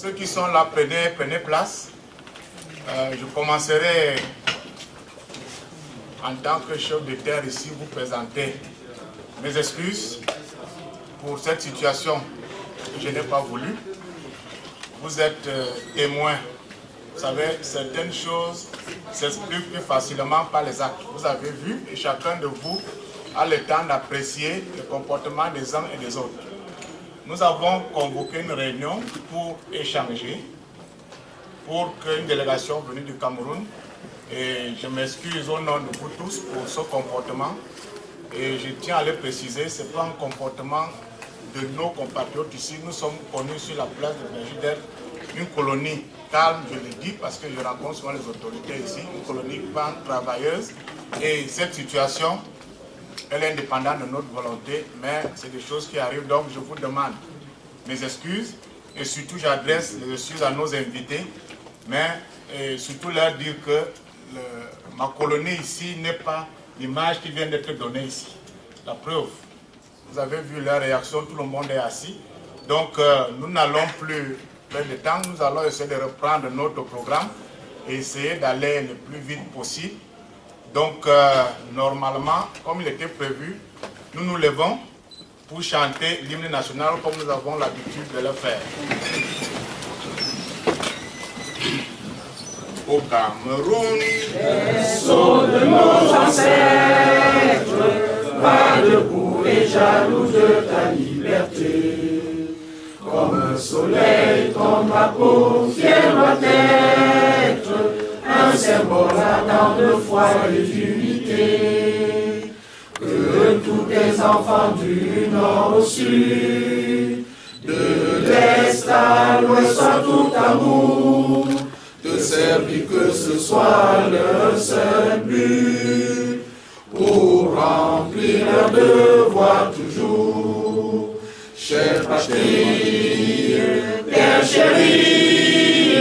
Ceux qui sont là, prenez place. Je commencerai en tant que chef de terre ici, vous présenter mes excuses pour cette situation que je n'ai pas voulu. Vous êtes témoins. Vous savez, certaines choses s'expliquent plus facilement par les actes. Vous avez vu et chacun de vous a le temps d'apprécier le comportement des uns et des autres. Nous avons convoqué une réunion pour échanger, pour qu'une délégation venue du Cameroun, et je m'excuse au nom de vous tous pour ce comportement, et je tiens à le préciser, ce n'est pas un comportement de nos compatriotes ici. Nous sommes connus sur la place de Béjider, une colonie calme, je le dis parce que je rencontre souvent les autorités ici, une colonie calme, travailleuse, et cette situation, elle est indépendante de notre volonté, mais c'est des choses qui arrivent, donc je vous demande mes excuses, et surtout j'adresse les excuses à nos invités, mais surtout leur dire que ma colonie ici n'est pas l'image qui vient d'être donnée ici. La preuve, vous avez vu leur réaction, tout le monde est assis, donc nous n'allons plus perdre de temps, nous allons essayer de reprendre notre programme et essayer d'aller le plus vite possible. Donc, normalement, comme il était prévu, nous nous levons pour chanter l'hymne national comme nous avons l'habitude de le faire. Au Cameroun, berceau de nos ancêtres, va debout et jaloux de ta liberté. Comme un soleil, ton drapeau fier doit être un symbole ardent de foi et d'unité. Que tous tes enfants du nord au sud, de l'est à l'ouest soient tout amour, te servir que ce soit leur seul but, pour remplir leur devoir toujours. Chère patrie, terre chérie,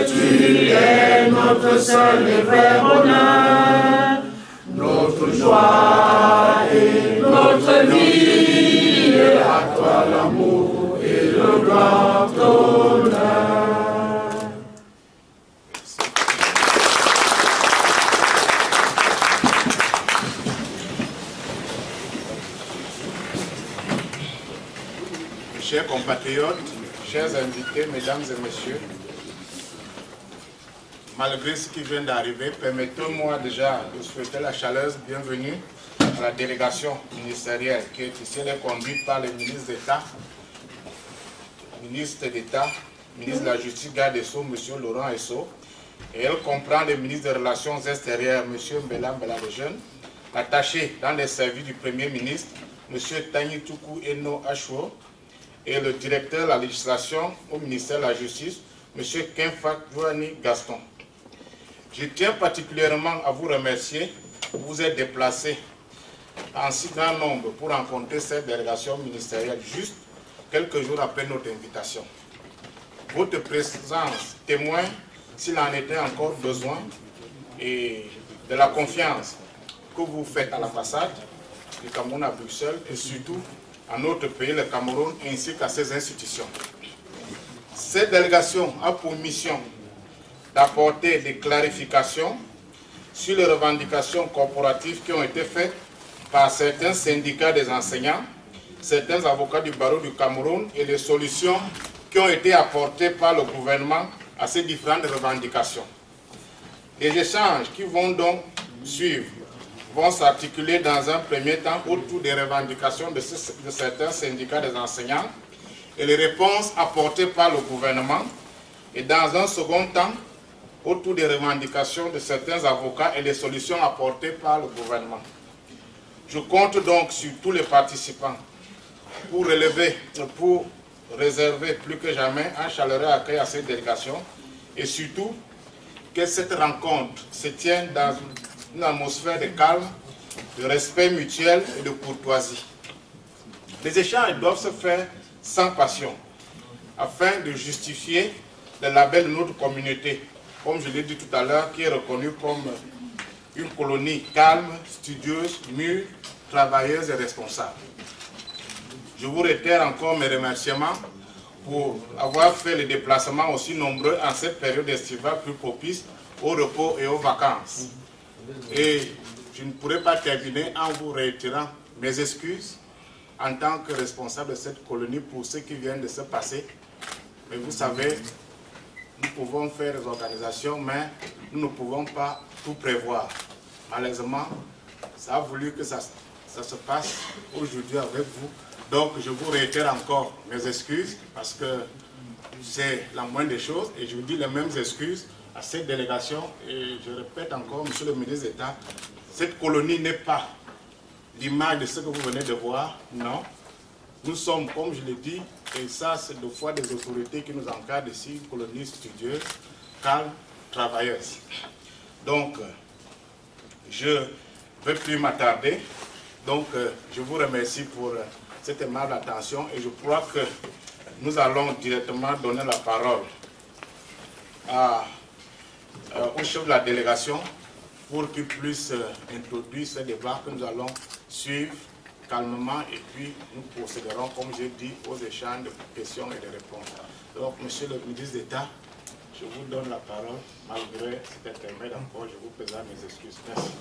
tu es notre seul et vrai bonheur, notre joie et notre vie, à toi l'amour et le grand honneur. Chers compatriotes, chers invités, mesdames et messieurs, malgré ce qui vient d'arriver, permettez-moi déjà de souhaiter la chaleureuse bienvenue à la délégation ministérielle qui est ici. Elle est conduite par le ministre d'État, ministre de la Justice, garde des Sceaux, M. Laurent Esso, et elle comprend le ministre des Relations extérieures, M. Mbela Mbela-Lejeune, attaché dans les services du Premier ministre, M. Tagni Toukou Eno Achuo, et le directeur de la législation au ministère de la Justice, M. Kenfak Jouani Gaston. Je tiens particulièrement à vous remercier. Vous vous êtes déplacés en si grand nombre pour rencontrer cette délégation ministérielle juste quelques jours après notre invitation. Votre présence témoigne, s'il en était encore besoin, et de la confiance que vous faites à l'ambassade du Cameroun à Bruxelles et surtout à notre pays, le Cameroun, ainsi qu'à ses institutions. Cette délégation a pour mission d'apporter des clarifications sur les revendications corporatives qui ont été faites par certains syndicats des enseignants, certains avocats du barreau du Cameroun et les solutions qui ont été apportées par le gouvernement à ces différentes revendications. Les échanges qui vont donc suivre vont s'articuler dans un premier temps autour des revendications de certains syndicats des enseignants et les réponses apportées par le gouvernement, et dans un second temps autour des revendications de certains avocats et les solutions apportées par le gouvernement. Je compte donc sur tous les participants pour réserver plus que jamais un chaleureux accueil à cette délégation et surtout que cette rencontre se tienne dans une atmosphère de calme, de respect mutuel et de courtoisie. Les échanges doivent se faire sans passion, afin de justifier le label de notre communauté, comme je l'ai dit tout à l'heure, qui est reconnue comme une colonie calme, studieuse, mûre, travailleuse et responsable. Je vous réitère encore mes remerciements pour avoir fait les déplacements aussi nombreux en cette période estivale plus propice au repos et aux vacances. Et je ne pourrais pas terminer en vous réitérant mes excuses en tant que responsable de cette colonie pour ce qui vient de se passer. Mais vous savez, nous pouvons faire des organisations, mais nous ne pouvons pas tout prévoir. Malheureusement, ça a voulu que ça se passe aujourd'hui avec vous. Donc, je vous réitère encore mes excuses parce que c'est la moindre des choses et je vous dis les mêmes excuses à cette délégation. Et je répète encore, monsieur le ministre d'État, cette colonie n'est pas l'image de ce que vous venez de voir, non. Nous sommes, comme je l'ai dit, et ça c'est deux fois des autorités qui nous encadrent ici, une colonie studieuse, calme, travailleuse. Donc, je ne vais plus m'attarder. Donc, je vous remercie pour cette aimable attention et je crois que nous allons directement donner la parole au chef de la délégation pour qu'il puisse introduire ce débat que nous allons suivre calmement et puis nous procéderons, comme j'ai dit, aux échanges de questions et de réponses. Donc, monsieur le ministre d'État, je vous donne la parole. Malgré cet intermède encore, je vous présente mes excuses. Merci.